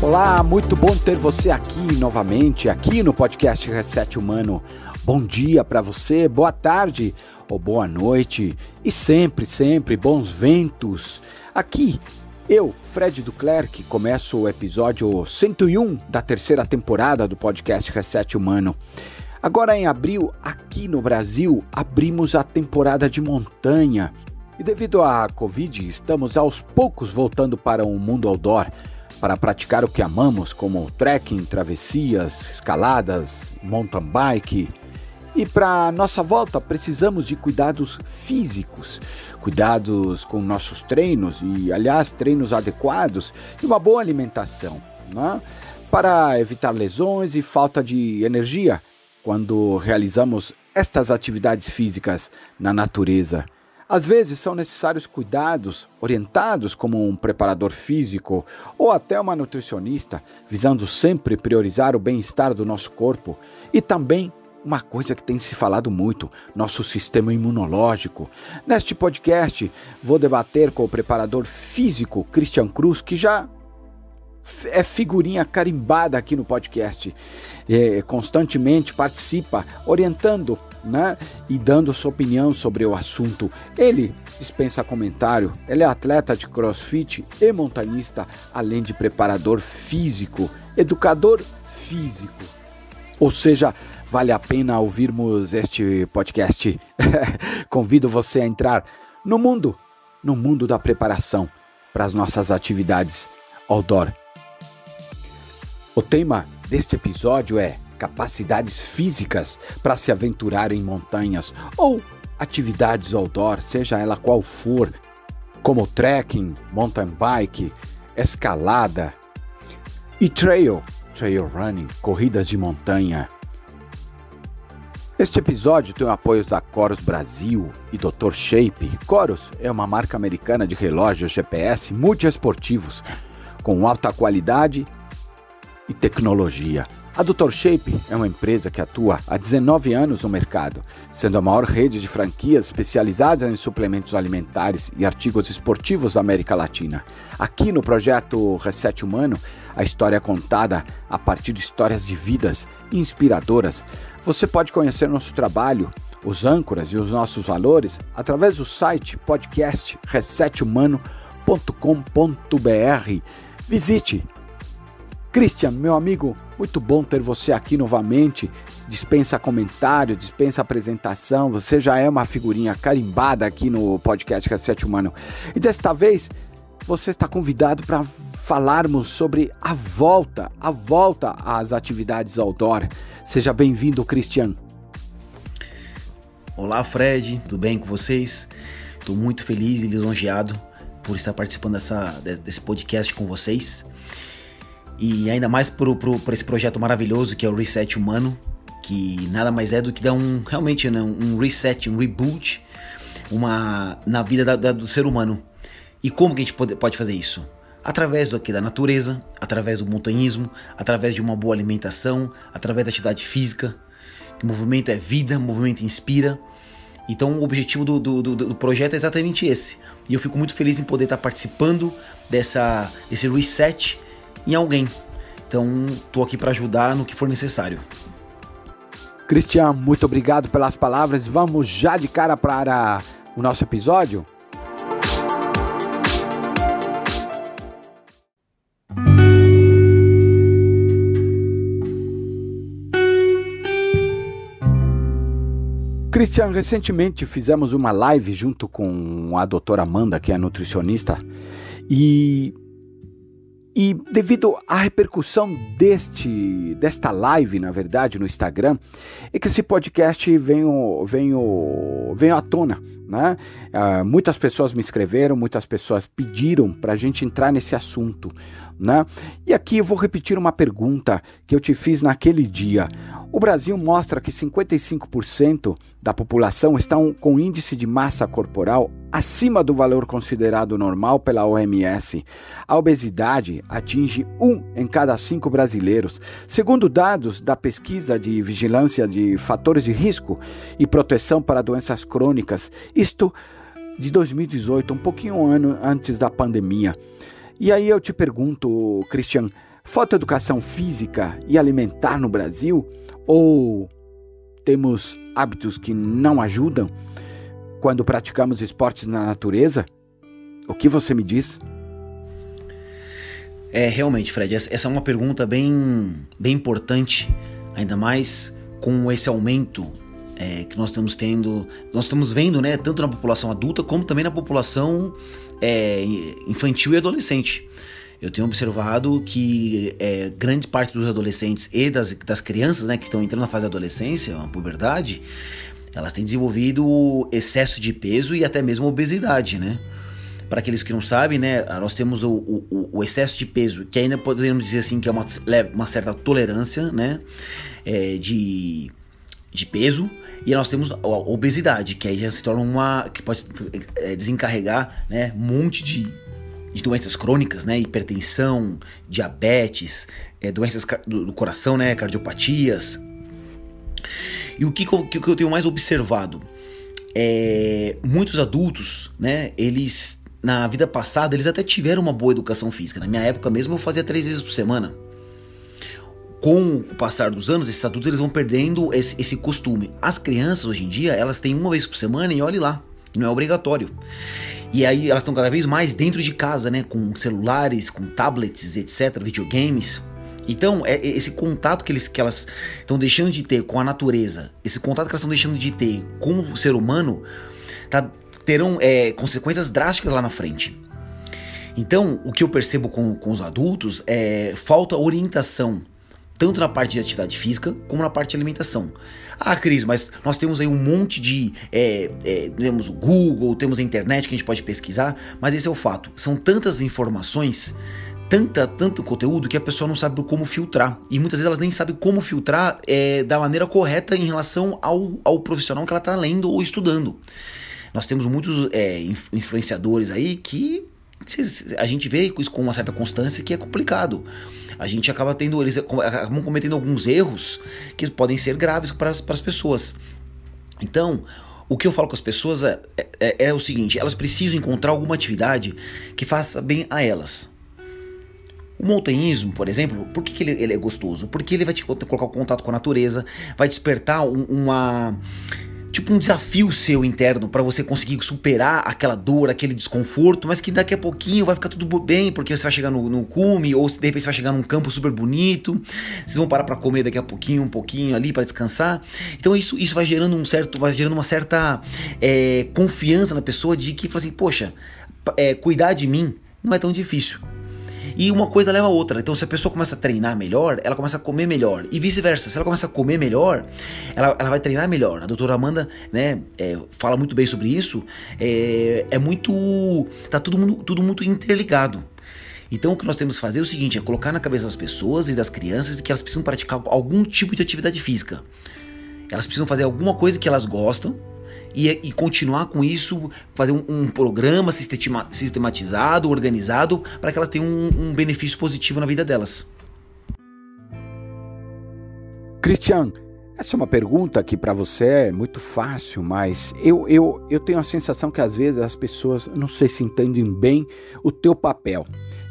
Olá, muito bom ter você aqui novamente, aqui no podcast Reset Humano. Bom dia para você, boa tarde ou boa noite e sempre bons ventos. Aqui, eu, Fred Duclerc, começo o episódio 101 da terceira temporada do podcast Reset Humano. Agora em abril, aqui no Brasil, abrimos a temporada de montanha. E devido à Covid, estamos aos poucos voltando para um mundo outdoor, para praticar o que amamos, como trekking, travessias, escaladas, mountain bike. E para nossa volta precisamos de cuidados físicos, cuidados com nossos treinos e, aliás, treinos adequados e uma boa alimentação, né? Para evitar lesões e falta de energia quando realizamos estas atividades físicas na natureza. Às vezes são necessários cuidados orientados como um preparador físico ou até uma nutricionista, visando sempre priorizar o bem-estar do nosso corpo e também uma coisa que tem se falado muito, nosso sistema imunológico. Neste podcast vou debater com o preparador físico Christian Cruz, que já é figurinha carimbada aqui no podcast, constantemente participa orientando, né, e dando sua opinião sobre o assunto. Ele dispensa comentário, ele é atleta de crossfit e montanhista, além de preparador físico, educador físico. Ou seja, vale a pena ouvirmos este podcast. Convido você a entrar no mundo da preparação para as nossas atividades outdoor. O tema deste episódio é capacidades físicas para se aventurar em montanhas ou atividades outdoor, seja ela qual for, como trekking, mountain bike, escalada e trail running, corridas de montanha. Este episódio tem o apoio da Coros Brasil e Dr. Shape. Coros é uma marca americana de relógios GPS multiesportivos com alta qualidade e tecnologia. A Dr. Shape é uma empresa que atua há 19 anos no mercado, sendo a maior rede de franquias especializadas em suplementos alimentares e artigos esportivos da América Latina. Aqui no projeto Reset Humano, a história é contada a partir de histórias de vidas inspiradoras. Você pode conhecer nosso trabalho, os âncoras e os nossos valores através do site podcast resethumano.com.br. Visite! Christian, meu amigo, muito bom ter você aqui novamente. Dispensa comentário, dispensa apresentação. Você já é uma figurinha carimbada aqui no podcast Reset Humano. E desta vez, você está convidado para falarmos sobre a volta às atividades outdoor. Seja bem-vindo, Christian. Olá, Fred, tudo bem com vocês? Estou muito feliz e lisonjeado por estar participando desse podcast com vocês. E ainda mais por esse projeto maravilhoso que é o Reset Humano, que nada mais é do que dar um reset, um reboot na vida do ser humano. E como que a gente pode fazer isso? Através da natureza, através do montanhismo, através de uma boa alimentação, através da atividade física. Que movimento é vida, movimento inspira. Então o objetivo do projeto é exatamente esse. E eu fico muito feliz em poder estar participando desse reset em alguém. Então, estou aqui para ajudar no que for necessário. Christian, muito obrigado pelas palavras. Vamos já de cara para o nosso episódio? Christian, recentemente fizemos uma live junto com a doutora Amanda, que é nutricionista, e devido à repercussão desta live, na verdade, no Instagram, é que esse podcast veio à tona, né? Muitas pessoas me escreveram, muitas pessoas pediram para a gente entrar nesse assunto, né? E aqui eu vou repetir uma pergunta que eu te fiz naquele dia. O Brasil mostra que 55% da população estão com índice de massa corporal acima do valor considerado normal pela OMS. A obesidade atinge 1 em cada 5 brasileiros. Segundo dados da pesquisa de vigilância de fatores de risco e proteção para doenças crônicas, isto de 2018, um pouquinho antes da pandemia. E aí eu te pergunto, Christian, Falta educação física e alimentar no Brasil? Ou temos hábitos que não ajudam quando praticamos esportes na natureza? O que você me diz? Realmente, Fred, essa é uma pergunta bem importante, ainda mais com esse aumento que nós estamos vendo, né, tanto na população adulta como também na população infantil e adolescente. Eu tenho observado que grande parte dos adolescentes e das crianças, né, que estão entrando na fase da adolescência, a puberdade, elas têm desenvolvido excesso de peso e até mesmo obesidade, né? Para aqueles que não sabem, né, nós temos o excesso de peso, que ainda podemos dizer assim que é uma certa tolerância, né, de peso, e nós temos a obesidade, que aí já se torna que pode desencarregar, né, um monte de doenças crônicas, né, hipertensão, diabetes, doenças do coração, né, cardiopatias. E o que eu tenho mais observado? Muitos adultos, né, eles na vida passada, eles até tiveram uma boa educação física. Na minha época mesmo, eu fazia 3 vezes por semana. Com o passar dos anos, esses adultos eles vão perdendo esse costume. As crianças, hoje em dia, elas têm 1 vez por semana e olhe lá, e não é obrigatório. E aí elas estão cada vez mais dentro de casa, né, com celulares, com tablets, etc., videogames. Então, esse contato que elas estão deixando de ter com a natureza, esse contato que elas estão deixando de ter com o ser humano, terão consequências drásticas lá na frente. Então, o que eu percebo com os adultos falta orientação, tanto na parte de atividade física, como na parte de alimentação. Ah, Cris, mas nós temos aí um monte de... temos o Google, temos a internet que a gente pode pesquisar, mas esse é o fato. São tantas informações, tanto conteúdo, que a pessoa não sabe como filtrar. E muitas vezes elas nem sabem como filtrar da maneira correta em relação ao profissional que ela está lendo ou estudando. Nós temos muitos influenciadores aí que a gente vê isso com uma certa constância que é complicado. A gente eles acabam cometendo alguns erros que podem ser graves para as pessoas. Então, o que eu falo com as pessoas é o seguinte: elas precisam encontrar alguma atividade que faça bem a elas. O montanhismo, por exemplo, por que ele é gostoso? Porque ele vai te colocar em contato com a natureza, vai despertar um desafio seu interno para você conseguir superar aquela dor, aquele desconforto, mas que daqui a pouquinho vai ficar tudo bem, porque você vai chegar no cume, ou de repente você vai chegar num campo super bonito, vocês vão parar para comer daqui a pouquinho, um pouquinho ali para descansar. Então isso vai gerando uma certa confiança na pessoa de que fala assim, poxa, cuidar de mim não é tão difícil. E uma coisa leva a outra. Então, se a pessoa começa a treinar melhor, ela começa a comer melhor. E vice-versa. Se ela começa a comer melhor, ela vai treinar melhor. A doutora Amanda, né, fala muito bem sobre isso. Tá tudo muito interligado. Então, o que nós temos que fazer é o seguinte: é colocar na cabeça das pessoas e das crianças que elas precisam praticar algum tipo de atividade física. Elas precisam fazer alguma coisa que elas gostam. E continuar com isso, fazer um programa sistematizado, organizado, para que elas tenham um benefício positivo na vida delas. Cristian, essa é uma pergunta que para você é muito fácil, mas eu tenho a sensação que às vezes as pessoas não sei se entendem bem o teu papel.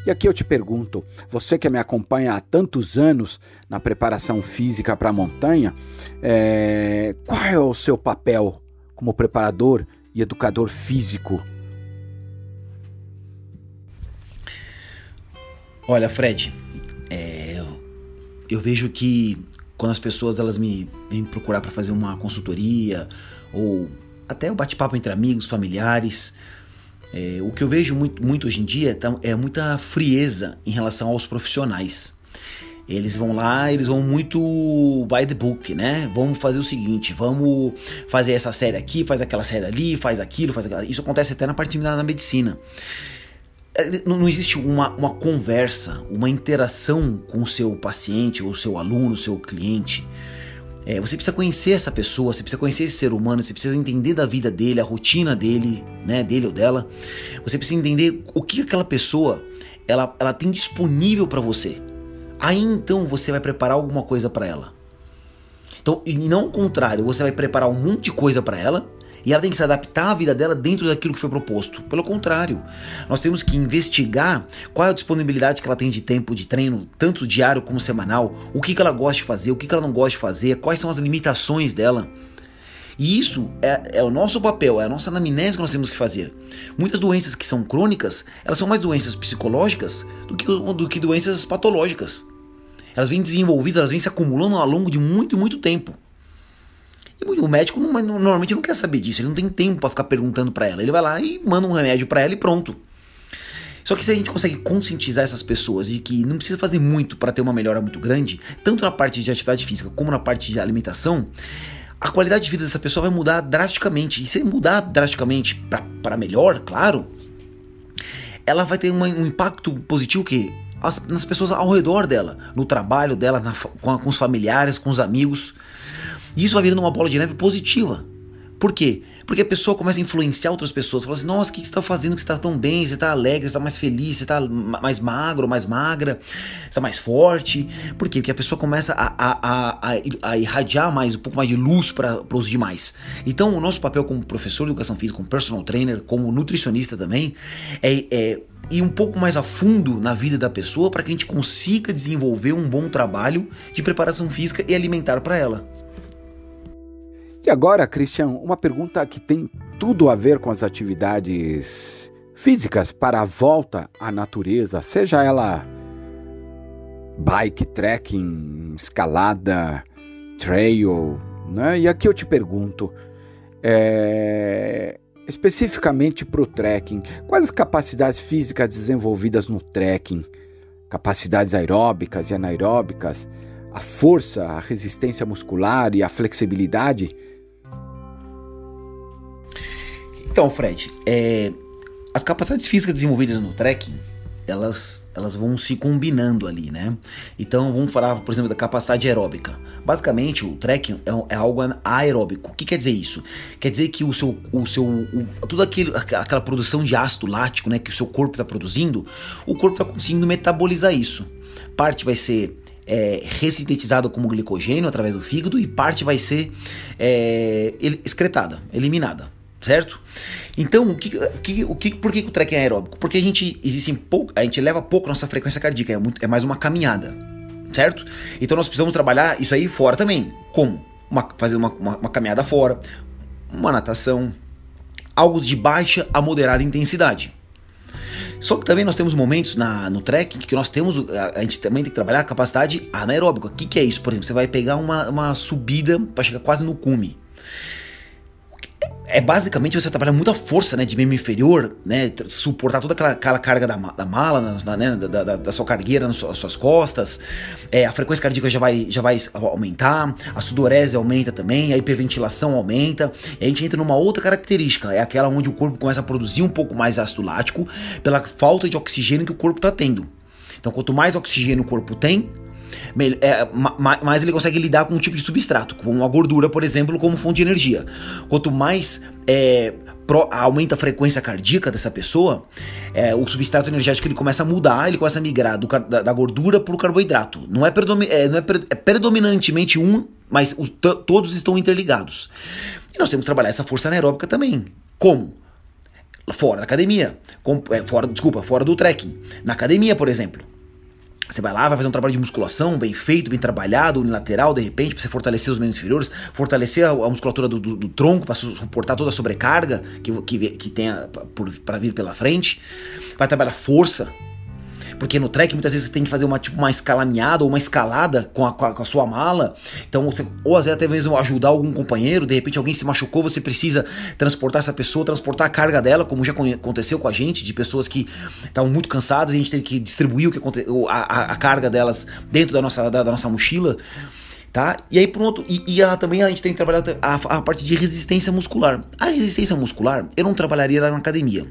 E aqui eu te pergunto, você que me acompanha há tantos anos na preparação física para a montanha, qual é o seu papel como preparador e educador físico? Olha, Fred, eu vejo que quando as pessoas elas me vêm procurar para fazer uma consultoria ou até o bate-papo entre amigos, familiares, o que eu vejo muito hoje em dia é muita frieza em relação aos profissionais. Eles vão lá, eles vão muito by the book, né? Vamos fazer o seguinte, vamos fazer essa série aqui, faz aquela série ali, faz aquilo, faz aquilo. Isso acontece até na parte da medicina. Não existe uma conversa, uma interação com o seu paciente, ou o seu aluno, o seu cliente. Você precisa conhecer essa pessoa, você precisa conhecer esse ser humano, você precisa entender da vida dele, a rotina dele, né, dele ou dela. Você precisa entender o que aquela pessoa ela tem disponível para você. Aí então você vai preparar alguma coisa para ela. Então, e não o contrário, você vai preparar um monte de coisa para ela E ela tem que se adaptar à vida dela dentro daquilo que foi proposto. Pelo contrário, nós temos que investigar qual é a disponibilidade que ela tem de tempo de treino, tanto diário como semanal, o que ela gosta de fazer, o que ela não gosta de fazer, quais são as limitações dela. E isso é o nosso papel, é a nossa anamnese que nós temos que fazer. Muitas doenças que são crônicas, elas são mais doenças psicológicas do que doenças patológicas. Elas vêm desenvolvidas, elas vêm se acumulando ao longo de muito, muito tempo. E o médico normalmente não quer saber disso, ele não tem tempo para ficar perguntando para ela. Ele vai lá e manda um remédio para ela e pronto. Só que se a gente consegue conscientizar essas pessoas de que não precisa fazer muito para ter uma melhora muito grande, tanto na parte de atividade física como na parte de alimentação, a qualidade de vida dessa pessoa vai mudar drasticamente. E se mudar drasticamente para melhor, claro, ela vai ter um impacto positivo nas pessoas ao redor dela, no trabalho dela, com os familiares, com os amigos. E isso vai virando uma bola de neve positiva. Por quê? Porque a pessoa começa a influenciar outras pessoas. Fala assim, nossa, o que você está fazendo que você está tão bem? Você está alegre, você está mais feliz, você está mais magro, mais magra, você está mais forte. Por quê? Porque a pessoa começa a irradiar mais, um pouco mais de luz para os demais. Então, o nosso papel como professor de educação física, como personal trainer, como nutricionista também, é ir um pouco mais a fundo na vida da pessoa para que a gente consiga desenvolver um bom trabalho de preparação física e alimentar para ela. E agora, Christian, uma pergunta que tem tudo a ver com as atividades físicas para a volta à natureza, seja ela bike, trekking, escalada, trail, né? E aqui eu te pergunto, especificamente para o trekking, quais as capacidades físicas desenvolvidas no trekking? Capacidades aeróbicas e anaeróbicas, a força, a resistência muscular e a flexibilidade? Então, Fred, as capacidades físicas desenvolvidas no trekking, elas vão se combinando ali, né? Então, vamos falar, por exemplo, da capacidade aeróbica. Basicamente, o trekking é algo aeróbico. O que quer dizer isso? Quer dizer que toda aquela produção de ácido lático, né, que o seu corpo está produzindo, o corpo está conseguindo metabolizar isso. Parte vai ser ressintetizado como glicogênio através do fígado e parte vai ser excretada, eliminada. Certo? Então, por que o trekking é aeróbico? Porque a gente leva pouco nossa frequência cardíaca, é mais uma caminhada, certo? Então nós precisamos trabalhar isso aí fora também. Como? Fazer uma caminhada fora, uma natação, algo de baixa a moderada intensidade. Só que também nós temos momentos no trekking que a gente também tem que trabalhar a capacidade anaeróbica. O que é isso? Por exemplo, você vai pegar uma subida para chegar quase no cume. Basicamente você trabalha muita força, né, de membro inferior, né, suportar toda aquela carga da mala, né, da sua cargueira nas suas costas, a frequência cardíaca já vai aumentar, a sudorese aumenta também, a hiperventilação aumenta, e a gente entra numa outra característica, é aquela onde o corpo começa a produzir um pouco mais ácido lático pela falta de oxigênio que o corpo está tendo. Então quanto mais oxigênio o corpo tem, mais ele consegue lidar com um tipo de substrato, com a gordura, por exemplo, como fonte de energia. Quanto mais aumenta a frequência cardíaca dessa pessoa, o substrato energético ele começa a mudar, ele começa a migrar da gordura para o carboidrato. Não é predominantemente mas todos estão interligados. E nós temos que trabalhar essa força anaeróbica também. Como? Fora da academia. Fora do trekking. Na academia, por exemplo. Você vai lá, vai fazer um trabalho de musculação bem feito, bem trabalhado, unilateral, de repente, para você fortalecer os membros inferiores, fortalecer a musculatura do tronco para suportar toda a sobrecarga que tenha para vir pela frente. Vai trabalhar força, porque no trek muitas vezes você tem que fazer uma escalaminhada ou uma escalada com a sua mala. Então, ou às vezes até mesmo ajudar algum companheiro, de repente alguém se machucou, você precisa transportar essa pessoa, transportar a carga dela, como já aconteceu com a gente, de pessoas que estavam muito cansadas e a gente teve que distribuir a carga delas dentro da nossa mochila. Tá? E aí pronto, também a gente tem que trabalhar a parte de resistência muscular. A resistência muscular eu não trabalharia lá na academia.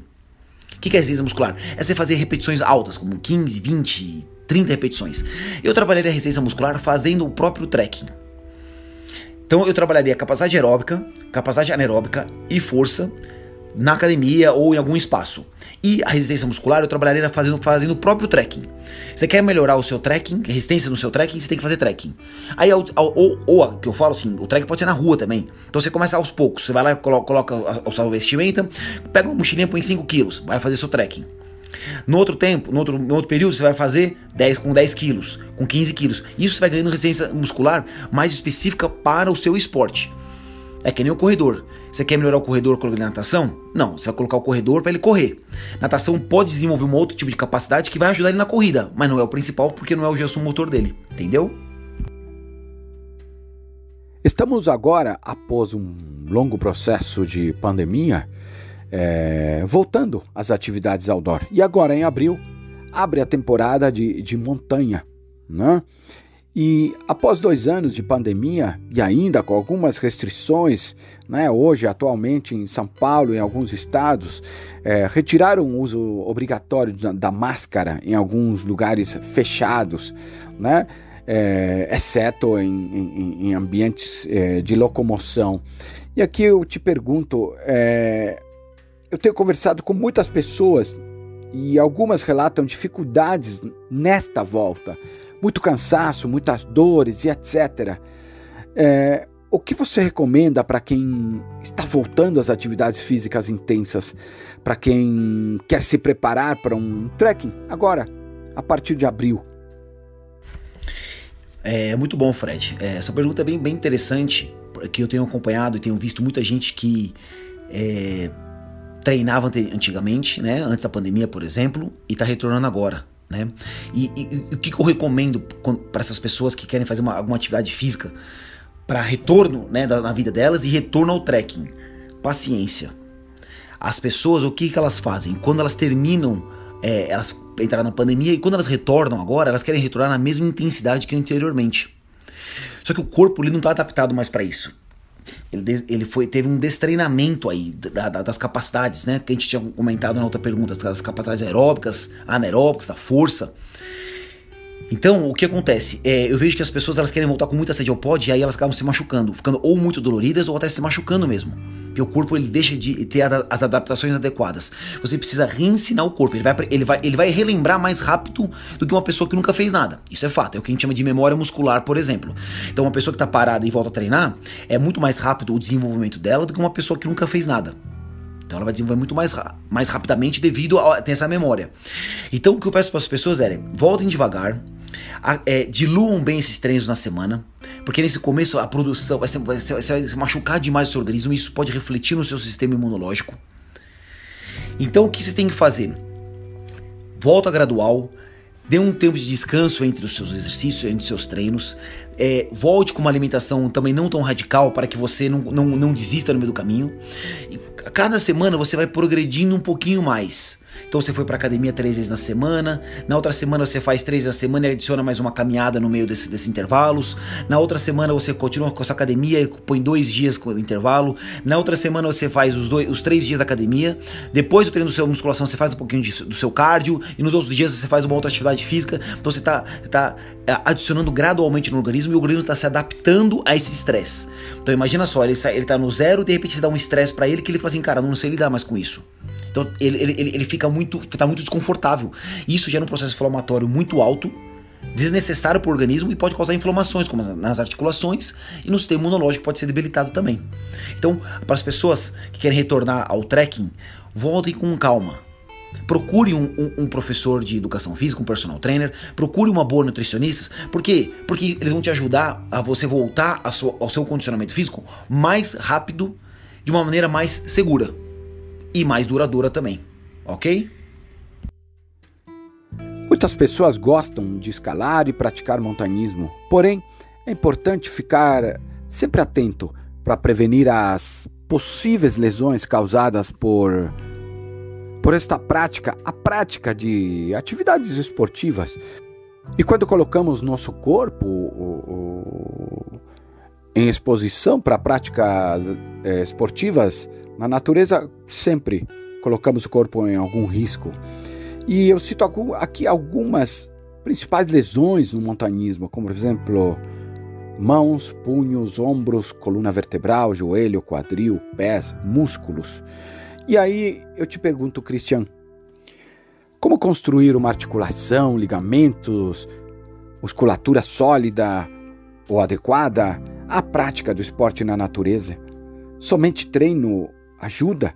O que é resistência muscular? É você fazer repetições altas, como 15, 20, 30 repetições. Eu trabalharia a resistência muscular fazendo o próprio trekking. Então eu trabalharia capacidade aeróbica, capacidade anaeróbica e força na academia ou em algum espaço. E a resistência muscular eu trabalharia fazendo o próprio trekking. Você quer melhorar o seu trekking, resistência no seu trekking, você tem que fazer trekking. Aí, ou que eu falo assim, o trekking pode ser na rua também. Então você começa aos poucos, você vai lá e coloca a sua vestimenta, pega uma mochilinha, põe 5 quilos, vai fazer seu trekking. No outro período, você vai fazer 10 com 10 quilos, com 15 quilos. Isso você vai ganhando resistência muscular mais específica para o seu esporte. É que nem o corredor. Você quer melhorar o corredor com a natação? Não, você vai colocar o corredor para ele correr. Natação pode desenvolver um outro tipo de capacidade que vai ajudar ele na corrida, mas não é o principal porque não é o gesto motor dele, entendeu? Estamos agora, após um longo processo de pandemia, voltando às atividades outdoor. E agora, em abril, abre a temporada de montanha, né? E após 2 anos de pandemia, e ainda com algumas restrições, né, hoje, atualmente, em São Paulo e em alguns estados, retiraram o uso obrigatório da máscara em alguns lugares fechados, né, exceto em ambientes de locomoção. E aqui eu te pergunto, eu tenho conversado com muitas pessoas e algumas relatam dificuldades nesta volta, muito cansaço, muitas dores e etc. O que você recomenda para quem está voltando às atividades físicas intensas, para quem quer se preparar para um trekking agora, a partir de abril? É muito bom, Fred. Essa pergunta é bem interessante, porque eu tenho acompanhado e tenho visto muita gente que treinava antigamente, né, antes da pandemia, por exemplo, e está retornando agora. Né? E o que eu recomendo para essas pessoas que querem fazer alguma atividade física para retorno, né, na vida delas e retorno ao trekking? Paciência. As pessoas, o que elas fazem? Quando elas terminam, elas entraram na pandemia e quando elas retornam agora, elas querem retornar na mesma intensidade que anteriormente. Só que o corpo ele não está adaptado mais para isso. Ele teve um destreinamento aí das capacidades, né? Que a gente tinha comentado na outra pergunta, das capacidades aeróbicas, anaeróbicas, da força. Então, o que acontece? Eu vejo que as pessoas elas querem voltar com muita sede ao pódio e aí elas acabam se machucando, ficando ou muito doloridas ou até se machucando mesmo. Porque o corpo ele deixa de ter as adaptações adequadas. Você precisa reensinar o corpo. Ele vai relembrar mais rápido do que uma pessoa que nunca fez nada. Isso é fato. É o que a gente chama de memória muscular, por exemplo. Então, uma pessoa que está parada e volta a treinar, é muito mais rápido o desenvolvimento dela do que uma pessoa que nunca fez nada. Então, ela vai desenvolver muito mais rapidamente devido a ter essa memória. Então, o que eu peço para as pessoas voltem devagar, diluam bem esses treinos na semana, porque nesse começo a produção vai se machucar demais o seu organismo e isso pode refletir no seu sistema imunológico. Então o que você tem que fazer? Volta gradual, dê um tempo de descanso entre os seus exercícios, entre os seus treinos, volte com uma alimentação também não tão radical para que você não desista no meio do caminho. E cada semana você vai progredindo um pouquinho mais. Então você foi para academia 3 vezes na semana, na outra semana você faz 3 vezes na semana e adiciona mais uma caminhada no meio desses intervalos, na outra semana você continua com a sua academia e põe 2 dias com o intervalo, na outra semana você faz os 3 dias da academia, depois do treino da sua musculação você faz um pouquinho do seu cardio e nos outros dias você faz uma outra atividade física, então você tá adicionando gradualmente no organismo e o organismo está se adaptando a esse estresse. Então imagina só, ele tá no zero e de repente você dá um estresse para ele que ele fala assim, cara, não sei lidar mais com isso. Então ele tá muito desconfortável. Isso gera um processo inflamatório muito alto, desnecessário para o organismo e pode causar inflamações, como nas articulações e no sistema imunológico pode ser debilitado também. Então, para as pessoas que querem retornar ao trekking, voltem com calma. Procure um professor de educação física, um personal trainer, procure uma boa nutricionista. Por quê? Porque eles vão te ajudar a você voltar ao seu condicionamento físico mais rápido, de uma maneira mais segura e mais duradoura também, ok? Muitas pessoas gostam de escalar e praticar montanhismo, porém é importante ficar sempre atento para prevenir as possíveis lesões causadas por esta prática, a prática de atividades esportivas. E quando colocamos nosso corpo em exposição para práticas esportivas, na natureza sempre colocamos o corpo em algum risco. E eu cito aqui algumas principais lesões no montanhismo, como por exemplo, mãos, punhos, ombros, coluna vertebral, joelho, quadril, pés, músculos. E aí eu te pergunto, Christian, como construir uma articulação, ligamentos, musculatura sólida ou adequada à prática do esporte na natureza? Somente treino ajuda?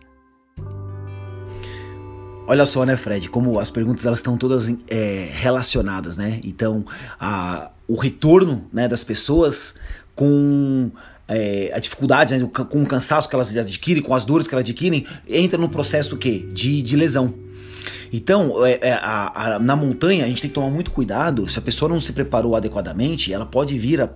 Olha só, né, Fred, como as perguntas elas estão todas relacionadas, né? Então, o retorno, né, das pessoas com a dificuldade, né, com o cansaço que elas adquirem, com as dores que elas adquirem, entra no processo do quê? De lesão. Então, na montanha, a gente tem que tomar muito cuidado. Se a pessoa não se preparou adequadamente, ela pode vir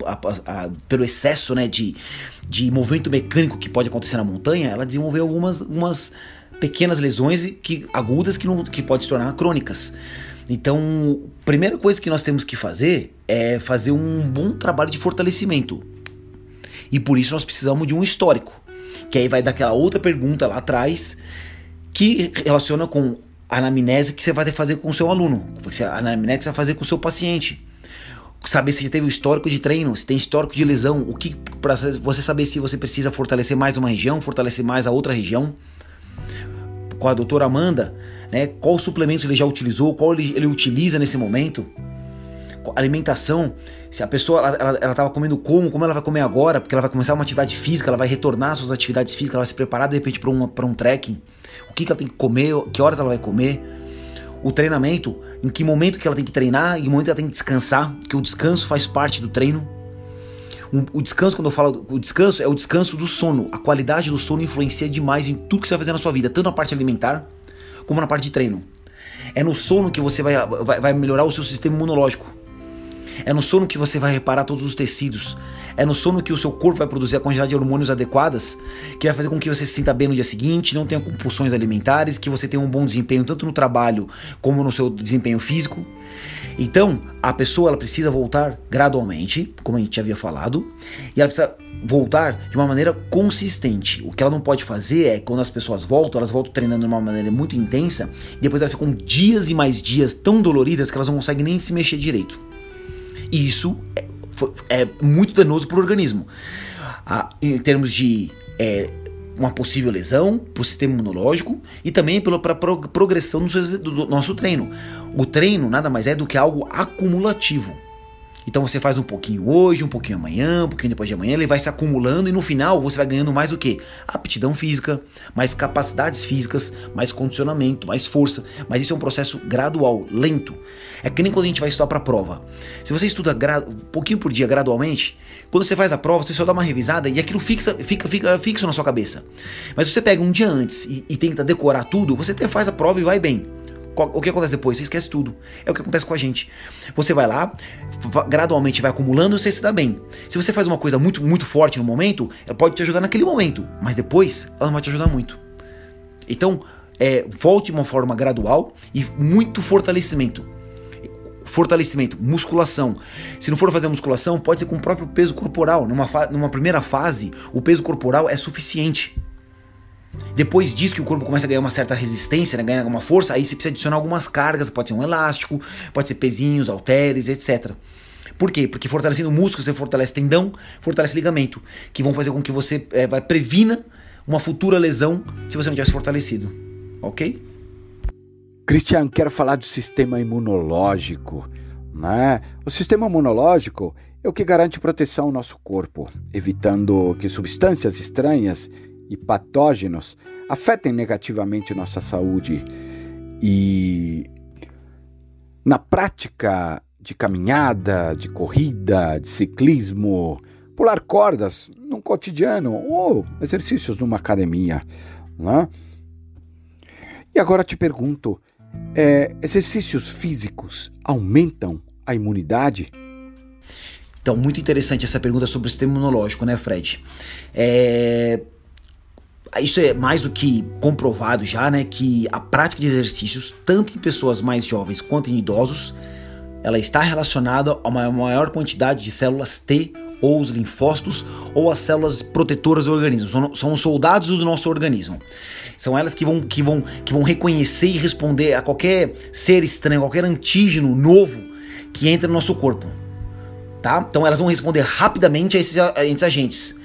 pelo excesso, né, de movimento mecânico que pode acontecer na montanha, ela desenvolver algumas pequenas lesões agudas que podem se tornar crônicas. Então, a primeira coisa que nós temos que fazer é fazer um bom trabalho de fortalecimento. E por isso nós precisamos de um histórico. Que aí vai daquela outra pergunta lá atrás, que relaciona com a anamnese que você vai ter que fazer com o seu aluno. A anamnese que você vai fazer com o seu paciente. Saber se já teve o histórico de treino, se tem histórico de lesão. Para você saber se você precisa fortalecer mais uma região, fortalecer mais a outra região. Com a doutora Amanda, né, qual suplementos ele já utilizou, qual ele utiliza nesse momento. Alimentação, se a pessoa ela estava comendo como ela vai comer agora, porque ela vai começar uma atividade física, ela vai retornar às suas atividades físicas, ela vai se preparar de repente para um trekking, o que ela tem que comer, que horas ela vai comer, o treinamento, em que momento que ela tem que treinar, em que momento ela tem que descansar, que o descanso faz parte do treino. O descanso, quando eu falo o descanso, é o descanso do sono. A qualidade do sono influencia demais em tudo que você vai fazer na sua vida, tanto na parte alimentar como na parte de treino. É no sono que você vai melhorar o seu sistema imunológico. É no sono que você vai reparar todos os tecidos. É no sono que o seu corpo vai produzir a quantidade de hormônios adequadas, que vai fazer com que você se sinta bem no dia seguinte, não tenha compulsões alimentares, que você tenha um bom desempenho tanto no trabalho como no seu desempenho físico. Então, a pessoa ela precisa voltar gradualmente, como a gente já havia falado, e ela precisa voltar de uma maneira consistente. O que ela não pode fazer é, quando as pessoas voltam, elas voltam treinando de uma maneira muito intensa, e depois elas ficam dias e mais dias tão doloridas que elas não conseguem nem se mexer direito. E isso é muito danoso para o organismo, em termos de uma possível lesão para o sistema imunológico e também para a progressão do nosso treino. O treino nada mais é do que algo acumulativo. Então você faz um pouquinho hoje, um pouquinho amanhã, um pouquinho depois de amanhã, ele vai se acumulando e no final você vai ganhando mais o quê? Aptidão física, mais capacidades físicas, mais condicionamento, mais força. Mas isso é um processo gradual, lento. É que nem quando a gente vai estudar para a prova. Se você estuda um pouquinho por dia gradualmente, quando você faz a prova, você só dá uma revisada e aquilo fica fixo na sua cabeça. Mas se você pega um dia antes e tenta decorar tudo, você até faz a prova e vai bem. O que acontece depois? Você esquece tudo. É o que acontece com a gente. Você vai lá, gradualmente vai acumulando e você se dá bem. Se você faz uma coisa muito, muito forte no momento, ela pode te ajudar naquele momento, mas depois ela não vai te ajudar muito. Então, volte de uma forma gradual e muito fortalecimento. Fortalecimento, musculação. Se não for fazer musculação, pode ser com o próprio peso corporal. Numa primeira fase, o peso corporal é suficiente. Depois disso que o corpo começa a ganhar uma certa resistência, né, ganhar uma força, aí você precisa adicionar algumas cargas, pode ser um elástico, pode ser pezinhos, halteres, etc. Por quê? Porque fortalecendo o músculo, você fortalece tendão, fortalece ligamento, que vão fazer com que você previna uma futura lesão se você não tivesse fortalecido. Ok? Christian, quero falar do sistema imunológico, né? O sistema imunológico é o que garante proteção ao nosso corpo, evitando que substâncias estranhas e patógenos afetem negativamente nossa saúde. E na prática de caminhada, de corrida, de ciclismo, pular cordas no cotidiano ou exercícios numa academia, né? E agora te pergunto, exercícios físicos aumentam a imunidade? Então, muito interessante essa pergunta sobre o sistema imunológico, né, Fred? Isso é mais do que comprovado já, né, que a prática de exercícios, tanto em pessoas mais jovens quanto em idosos, ela está relacionada a uma maior quantidade de células T, ou os linfócitos, ou as células protetoras do organismo. São os soldados do nosso organismo. São elas que vão reconhecer e responder a qualquer ser estranho, qualquer antígeno novo que entra no nosso corpo. tá? Então elas vão responder rapidamente a esses agentes.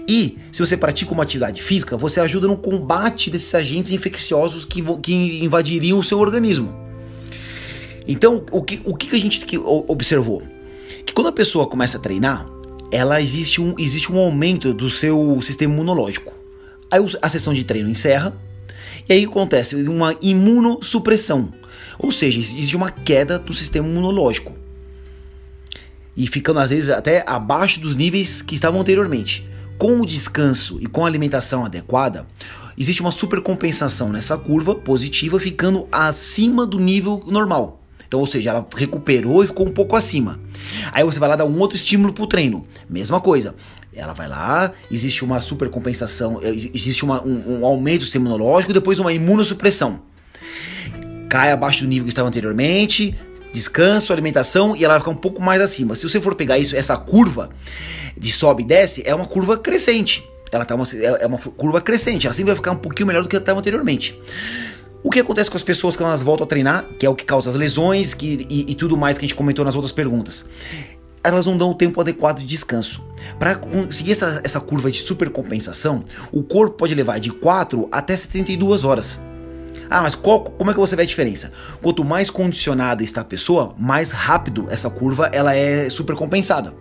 E se você pratica uma atividade física, você ajuda no combate desses agentes infecciosos que invadiriam o seu organismo. Então, o que a gente observou? Que quando a pessoa começa a treinar, existe um aumento do seu sistema imunológico. Aí a sessão de treino encerra, e aí acontece uma imunossupressão, ou seja, existe uma queda do sistema imunológico, e ficando às vezes até abaixo dos níveis que estavam anteriormente. Com o descanso e com a alimentação adequada, existe uma supercompensação nessa curva positiva, ficando acima do nível normal. Então, ou seja, ela recuperou e ficou um pouco acima. Aí você vai lá dar um outro estímulo pro treino. Mesma coisa. Ela vai lá, existe uma supercompensação, existe um aumento do sistema imunológico, depois uma imunossupressão. Cai abaixo do nível que estava anteriormente, descanso, alimentação, e ela vai ficar um pouco mais acima. Se você for pegar essa curva de sobe e desce, é uma curva crescente. É uma curva crescente, ela sempre vai ficar um pouquinho melhor do que ela estava anteriormente. O que acontece com as pessoas quando elas voltam a treinar, que é o que causa as lesões e tudo mais que a gente comentou nas outras perguntas? Elas não dão o tempo adequado de descanso. Para conseguir essa curva de supercompensação, o corpo pode levar de 4 até 72 horas. Mas como é que você vê a diferença? Quanto mais condicionada está a pessoa, mais rápido essa curva ela é supercompensada.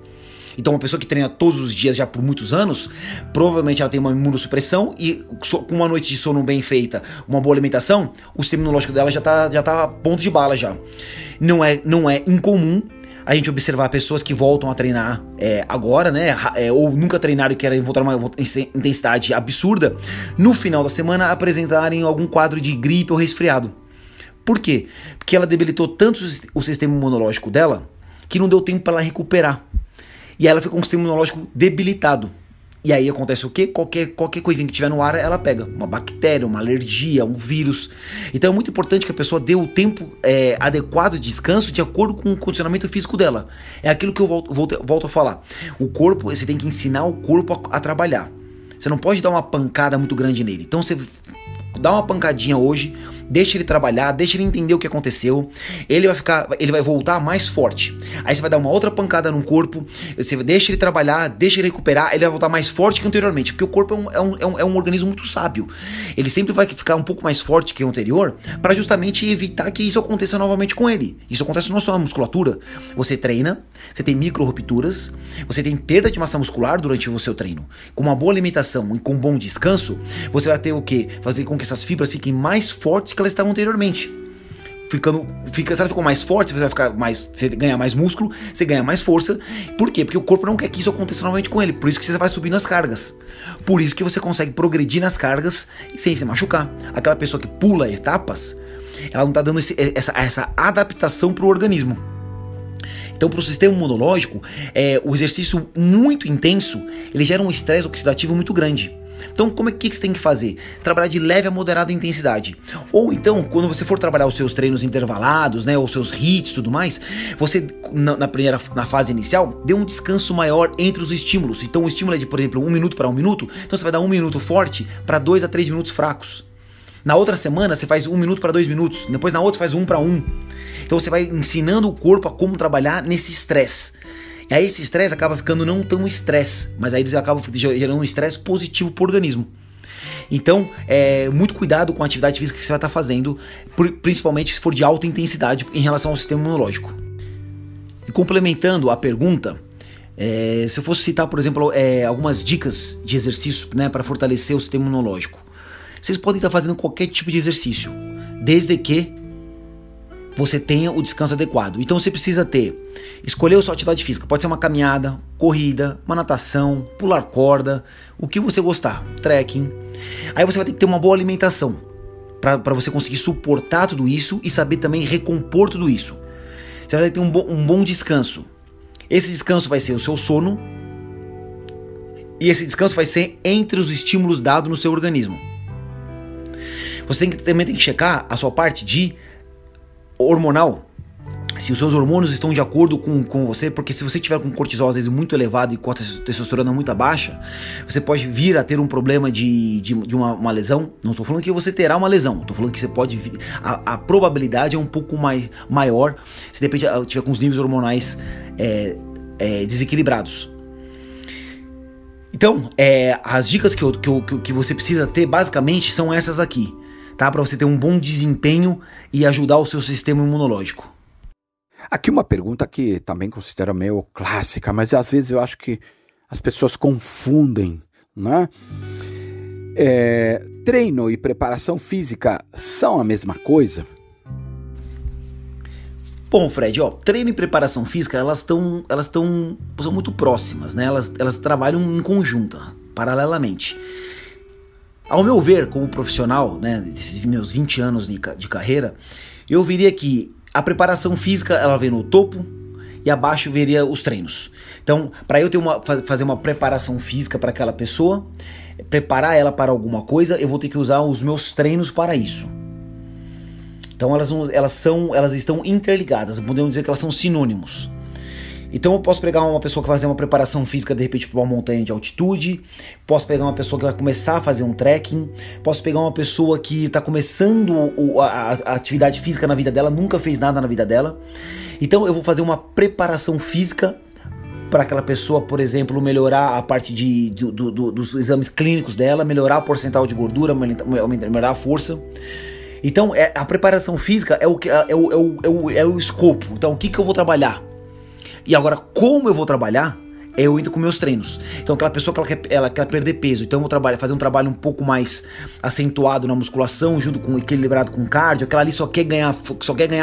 Então uma pessoa que treina todos os dias já por muitos anos, provavelmente ela tem uma imunossupressão, e com uma noite de sono bem feita, uma boa alimentação, o sistema imunológico dela já tá a ponto de bala já. Não é incomum a gente observar pessoas que voltam a treinar agora, né, ou nunca treinaram e querem voltar a uma intensidade absurda, no final da semana apresentarem algum quadro de gripe ou resfriado. Por quê? Porque ela debilitou tanto o sistema imunológico dela que não deu tempo para ela recuperar. E aí ela fica com o sistema imunológico debilitado. E aí acontece o quê? Qualquer coisinha que tiver no ar, ela pega. Uma bactéria, uma alergia, um vírus. Então é muito importante que a pessoa dê o tempo adequado de descanso de acordo com o condicionamento físico dela. É aquilo que eu volto a falar. O corpo, você tem que ensinar o corpo a trabalhar. Você não pode dar uma pancada muito grande nele. Então você dá uma pancadinha hoje, deixa ele trabalhar, deixa ele entender o que aconteceu, ele vai voltar mais forte. Aí você vai dar uma outra pancada no corpo, você deixa ele trabalhar, deixa ele recuperar, ele vai voltar mais forte que anteriormente, porque o corpo é um organismo muito sábio. Ele sempre vai ficar um pouco mais forte que o anterior, para justamente evitar que isso aconteça novamente com ele. Isso acontece na nossa musculatura. Você treina, você tem micro rupturas, você tem perda de massa muscular durante o seu treino. Com uma boa alimentação e com um bom descanso, você vai ter o quê? Fazer com que essas fibras fiquem mais fortes que elas estavam anteriormente. Se ela ficou mais forte, você ganha mais músculo, você ganha mais força. Por quê? Porque o corpo não quer que isso aconteça novamente com ele. Por isso que você vai subindo as cargas. Por isso que você consegue progredir nas cargas sem se machucar. Aquela pessoa que pula etapas, ela não está dando essa adaptação para o organismo. Então, para o sistema imunológico, o exercício muito intenso, ele gera um estresse oxidativo muito grande. Então, o que você tem que fazer? Trabalhar de leve a moderada intensidade. Ou então, quando você for trabalhar os seus treinos intervalados, né, os seus hits e tudo mais, você, na fase inicial, dê um descanso maior entre os estímulos. Então, o estímulo é de, por exemplo, 1 minuto para 1 minuto. Então, você vai dar 1 minuto forte para 2 a 3 minutos fracos. Na outra semana, você faz 1 minuto para 2 minutos. Depois, na outra, faz 1 para 1. Então, você vai ensinando o corpo a como trabalhar nesse estresse. E aí esse estresse acaba ficando não tão estresse, mas aí eles acabam gerando um estresse positivo para o organismo. Então, muito cuidado com a atividade física que você vai estar fazendo, principalmente se for de alta intensidade em relação ao sistema imunológico. E complementando a pergunta, se eu fosse citar, por exemplo, algumas dicas de exercício, né, para fortalecer o sistema imunológico. Vocês podem estar fazendo qualquer tipo de exercício, desde que você tenha o descanso adequado. Então você precisa escolher a sua atividade física. Pode ser uma caminhada, corrida, uma natação, pular corda, o que você gostar, trekking. Aí você vai ter que ter uma boa alimentação para você conseguir suportar tudo isso e saber também recompor tudo isso. Você vai ter um bom descanso. Esse descanso vai ser o seu sono, e esse descanso vai ser entre os estímulos dados no seu organismo. Você também tem que checar a sua parte de hormonal, se os seus hormônios estão de acordo com você, porque se você tiver com cortisol às vezes muito elevado e com a testosterona muito baixa, você pode vir a ter um problema de uma lesão. Não estou falando que você terá uma lesão, estou falando que você pode vir, a probabilidade é um pouco maior se de repente tiver com os níveis hormonais desequilibrados. Então, as dicas que você precisa ter basicamente são essas aqui, tá? Para você ter um bom desempenho e ajudar o seu sistema imunológico. Aqui uma pergunta que também considero meio clássica, mas às vezes eu acho que as pessoas confundem, né? Treino e preparação física são a mesma coisa? Bom, Fred, treino e preparação física, são muito próximas, né? Elas trabalham em conjunto, paralelamente. Ao meu ver, como profissional, né, desses meus 20 anos de carreira, eu veria que a preparação física, ela vem no topo e abaixo veria os treinos. Então, para eu fazer uma preparação física para aquela pessoa, preparar ela para alguma coisa, eu vou ter que usar os meus treinos para isso. Então elas estão interligadas, podemos dizer que elas são sinônimos. Então eu posso pegar uma pessoa que vai fazer uma preparação física de repente para uma montanha de altitude, posso pegar uma pessoa que vai começar a fazer um trekking, posso pegar uma pessoa que está começando a atividade física na vida dela, nunca fez nada na vida dela. Então eu vou fazer uma preparação física para aquela pessoa, por exemplo, melhorar a parte dos exames clínicos dela, melhorar a porcentagem de gordura, melhorar a força. Então, a preparação física é o escopo. Então, o que eu vou trabalhar? E agora, como eu vou trabalhar? Eu indo com meus treinos. Então, aquela pessoa que ela quer perder peso, então eu vou fazer um trabalho um pouco mais acentuado na musculação, junto com equilibrado com cardio. Aquela ali só quer ganhar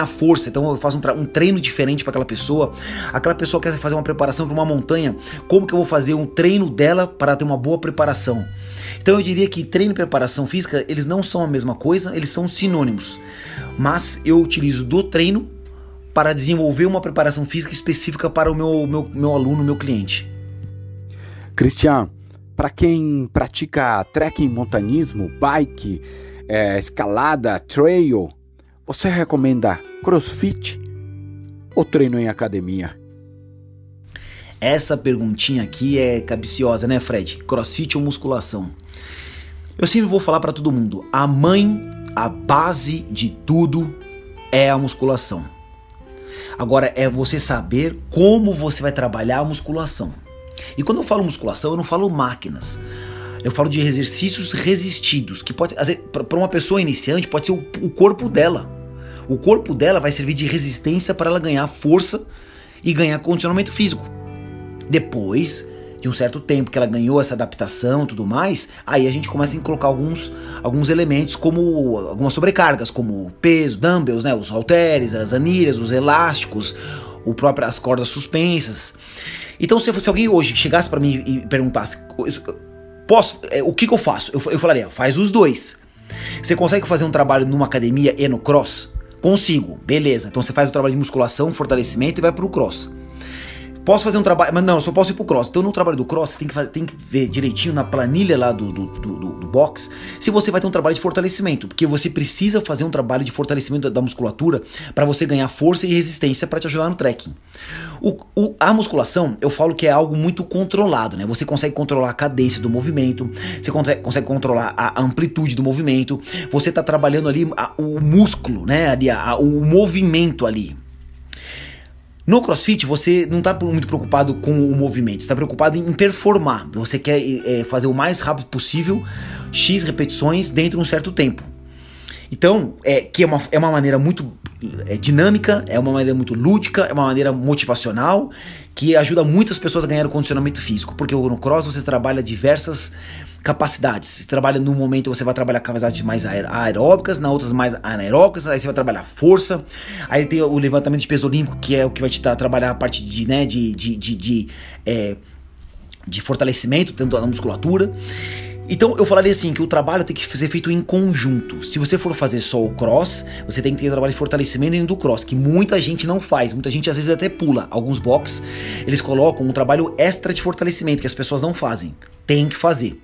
força, então eu faço um treino diferente para aquela pessoa. Aquela pessoa quer fazer uma preparação para uma montanha, como que eu vou fazer um treino dela para ter uma boa preparação? Então eu diria que treino e preparação física, eles não são a mesma coisa, eles são sinônimos. Mas eu utilizo do treino para desenvolver uma preparação física específica para o meu aluno, meu cliente. Cristian, para quem pratica trekking, montanismo, bike, escalada, trail, você recomenda CrossFit ou treino em academia? Essa perguntinha aqui é capciosa, né, Fred? CrossFit ou musculação? Eu sempre vou falar para todo mundo, a base de tudo é a musculação. Agora é você saber como você vai trabalhar a musculação. E quando eu falo musculação, eu não falo máquinas. Eu falo de exercícios resistidos, que pode, para uma pessoa iniciante, pode ser o corpo dela. O corpo dela vai servir de resistência para ela ganhar força e ganhar condicionamento físico. Depois de um certo tempo que ela ganhou essa adaptação e tudo mais, aí a gente começa a colocar alguns elementos como algumas sobrecargas, como peso, dumbbells, né, os halteres, as anilhas, os elásticos, as cordas suspensas. Então se alguém hoje chegasse para mim e perguntasse, o que eu faço? Eu falaria, faz os dois. Você consegue fazer um trabalho numa academia e no cross? Consigo, beleza. Então você faz o trabalho de musculação, fortalecimento e vai pro cross. Posso fazer um trabalho, mas não, eu só posso ir pro cross. Então no trabalho do cross, você tem que ver direitinho na planilha lá do box se você vai ter um trabalho de fortalecimento, porque você precisa fazer um trabalho de fortalecimento da musculatura para você ganhar força e resistência para te ajudar no trekking. A musculação, eu falo que é algo muito controlado, né? Você consegue controlar a cadência do movimento, você consegue controlar a amplitude do movimento, você tá trabalhando ali o músculo, né? Ali, o movimento ali. No CrossFit, você não está muito preocupado com o movimento, você está preocupado em performar. Você quer fazer o mais rápido possível, X repetições dentro de um certo tempo. Então, que é uma maneira muito dinâmica, é uma maneira muito lúdica, é uma maneira motivacional, que ajuda muitas pessoas a ganhar o condicionamento físico. Porque no Cross você trabalha diversas capacidades. Você trabalha no momento, você vai trabalhar capacidades mais aeróbicas, na outras mais anaeróbicas, aí você vai trabalhar força, aí tem o levantamento de peso olímpico, que é o que vai te trabalhar a parte de fortalecimento, tanto da musculatura. Então eu falaria assim, que o trabalho tem que ser feito em conjunto. Se você for fazer só o cross, você tem que ter o trabalho de fortalecimento dentro do cross, que muita gente não faz, muita gente às vezes até pula. Alguns box, eles colocam um trabalho extra de fortalecimento, que as pessoas não fazem. Tem que fazer.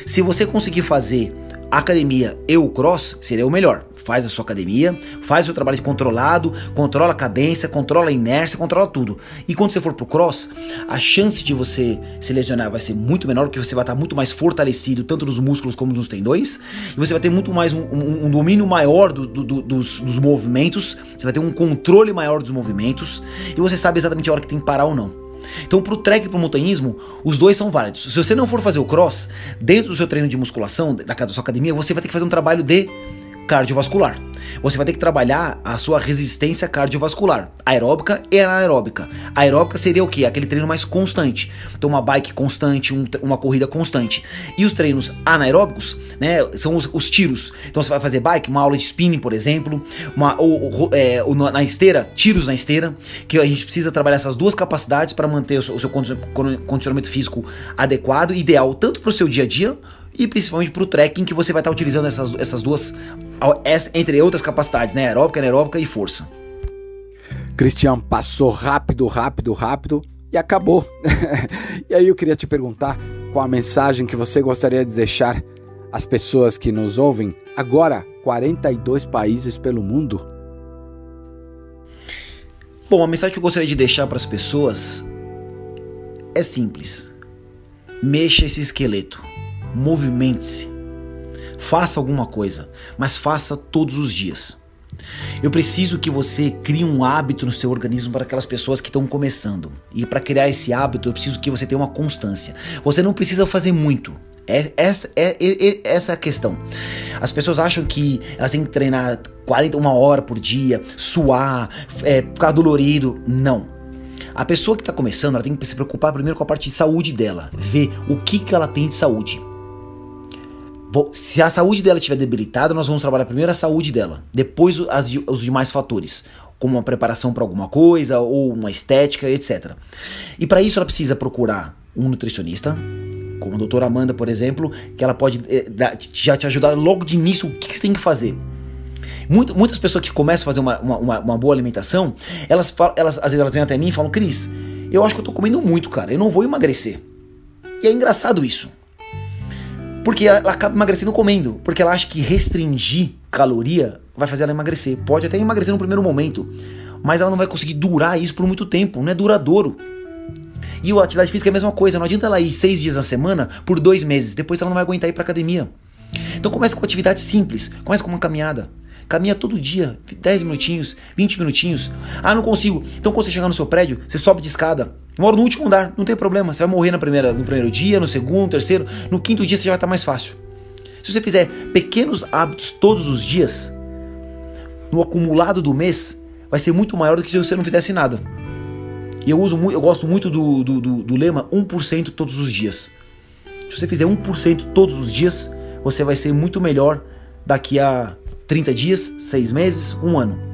Se você conseguir fazer academia e o cross, seria o melhor. Faz a sua academia, faz o seu trabalho controlado, controla a cadência, controla a inércia, controla tudo. E quando você for pro cross, a chance de você se lesionar vai ser muito menor, porque você vai estar muito mais fortalecido, tanto nos músculos como nos tendões, e você vai ter muito mais um domínio maior dos movimentos, você vai ter um controle maior dos movimentos, e você sabe exatamente a hora que tem que parar ou não. Então pro trek e pro montanhismo, os dois são válidos. Se você não for fazer o cross, dentro do seu treino de musculação, da sua academia, você vai ter que fazer um trabalho de cardiovascular. Você vai ter que trabalhar a sua resistência cardiovascular, aeróbica e anaeróbica. A aeróbica seria o quê? Aquele treino mais constante. Então uma bike constante, uma corrida constante. E os treinos anaeróbicos, né, são os tiros. Então você vai fazer bike, uma aula de spinning, por exemplo, na esteira, tiros na esteira, que a gente precisa trabalhar essas duas capacidades para manter o seu condicionamento físico adequado, ideal tanto para o seu dia a dia, e principalmente para o trekking, que você vai estar utilizando essas duas, entre outras capacidades, né? Aeróbica, anaeróbica e força. Cristian, passou rápido e acabou. E aí eu queria te perguntar qual a mensagem que você gostaria de deixar às pessoas que nos ouvem agora, 42 países pelo mundo. Bom, a mensagem que eu gostaria de deixar para as pessoas é simples. Mexa esse esqueleto. Movimente-se, faça alguma coisa, mas faça todos os dias. Eu preciso que você crie um hábito no seu organismo para aquelas pessoas que estão começando. E para criar esse hábito, eu preciso que você tenha uma constância. Você não precisa fazer muito. Essa é a questão. As pessoas acham que elas têm que treinar 41 horas por dia, suar, ficar dolorido. Não. A pessoa que está começando, ela tem que se preocupar primeiro com a parte de saúde dela. Ver o que ela tem de saúde. Se a saúde dela estiver debilitada, nós vamos trabalhar primeiro a saúde dela, depois os demais fatores, como uma preparação para alguma coisa ou uma estética, etc. E para isso ela precisa procurar um nutricionista, como a doutora Amanda, por exemplo, que ela pode já te ajudar logo de início o que você tem que fazer. Muitas pessoas que começam a fazer uma boa alimentação, elas às vezes elas vêm até mim e falam: Cris, eu acho que eu tô comendo muito, cara, eu não vou emagrecer. E é engraçado isso. Porque ela acaba emagrecendo comendo. Porque ela acha que restringir caloria vai fazer ela emagrecer. Pode até emagrecer no primeiro momento, mas ela não vai conseguir durar isso por muito tempo. Não é duradouro. E a atividade física é a mesma coisa. Não adianta ela ir 6 dias na semana por 2 meses. Depois ela não vai aguentar ir pra academia. Então comece com atividade simples. Comece com uma caminhada. Caminha todo dia, 10 minutinhos, 20 minutinhos. Ah, não consigo. Então quando você chegar no seu prédio, você sobe de escada. Mora no último andar, não tem problema. Você vai morrer no primeiro dia, no segundo, terceiro. No quinto dia você já vai estar mais fácil. Se você fizer pequenos hábitos todos os dias, no acumulado do mês, vai ser muito maior do que se você não fizesse nada. E eu gosto muito do lema 1% todos os dias. Se você fizer 1% todos os dias, você vai ser muito melhor daqui a 30 dias, 6 meses, 1 ano.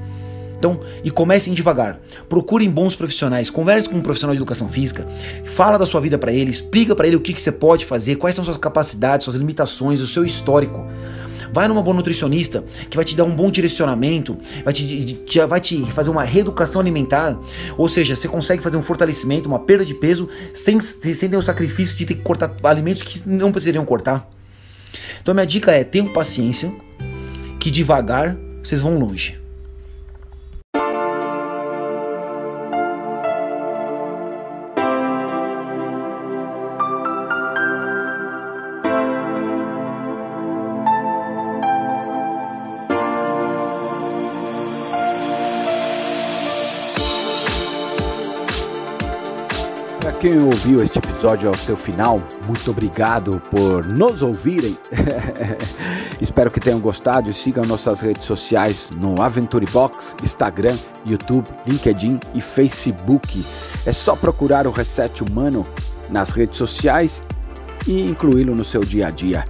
Então, e comecem devagar. Procurem bons profissionais, converse com um profissional de educação física, fala da sua vida para ele, explica para ele o que você pode fazer, quais são suas capacidades, suas limitações, o seu histórico. Vai numa boa nutricionista que vai te dar um bom direcionamento, vai te fazer uma reeducação alimentar, ou seja, você consegue fazer um fortalecimento, uma perda de peso sem ter o sacrifício de ter que cortar alimentos que não precisariam cortar. Então minha dica é: tenham paciência, que devagar vocês vão longe. Para quem ouviu este episódio até o final, muito obrigado por nos ouvirem. Espero que tenham gostado e sigam nossas redes sociais no Aventure Box, Instagram, YouTube, LinkedIn e Facebook. É só procurar o Reset Humano nas redes sociais e incluí-lo no seu dia a dia.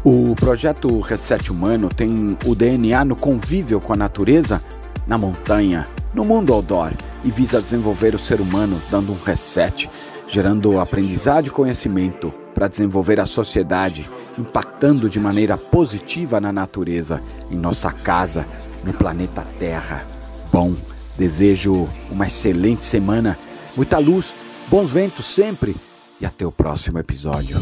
O projeto Reset Humano tem o DNA no convívio com a natureza, na montanha, no mundo outdoor, e visa desenvolver o ser humano dando um reset, gerando aprendizado e conhecimento para desenvolver a sociedade, impactando de maneira positiva na natureza, em nossa casa, no planeta Terra. Bom, desejo uma excelente semana, muita luz, bons ventos sempre e até o próximo episódio.